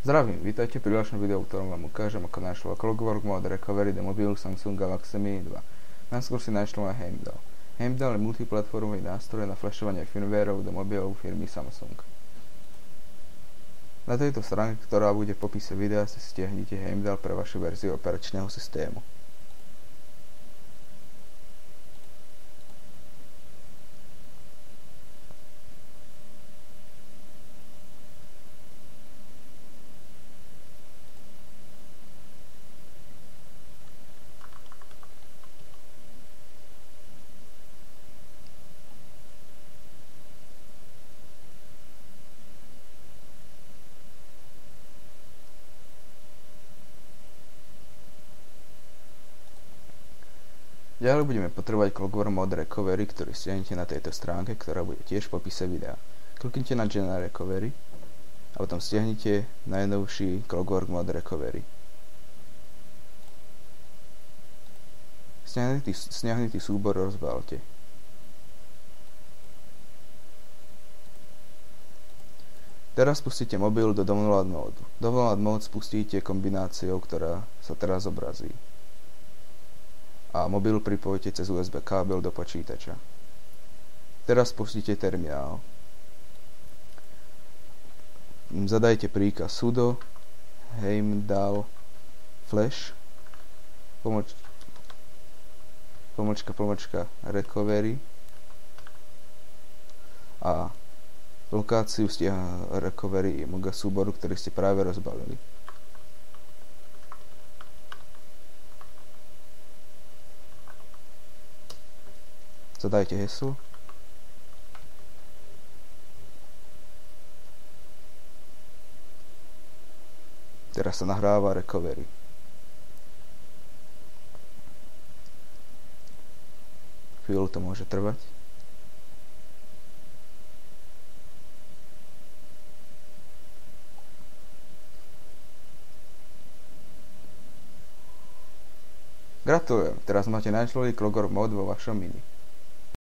Zdravím, vítajte pri ďalšom videu, v ktorom vám ukážem, ako našlo Clockwork Mod Recovery The Mobile Samsung Galaxy Mini 2. Najskôr si našlo aj Heimdall. Heimdall je multiplatformový nástroj na flashovanie firmwareov do mobilov firmy Samsung. Na tejto stránke, ktorá bude v popise videa, si stiahnite Heimdall pre vašu verziu operačného systému. Ďalej budeme potrebovať Clockwork Mod Recovery, ktorý stiahnete na tejto stránke, ktorá bude tiež v popise videa. Kliknite na General Recovery a potom stiahnite najnovší Clockwork Mod Recovery. Stiahnutý súbor rozbalte. Teraz spustíte mobil do Download Mode. Download Mode spustíte kombináciou, ktorá sa teraz zobrazí. A mobil pripojíte cez USB kábel do počítača. Teraz spustíte terminál. Zadajte príkaz sudo heimdall flash pomočka recovery a lokáciu recovery súboru, ktorý ste práve rozbalili. Zadajte heslo. Teraz sa nahráva recovery. Chvíľu to môže trvať. Gratulujem, teraz máte najnovší Clockwork Mod vo vašom mini.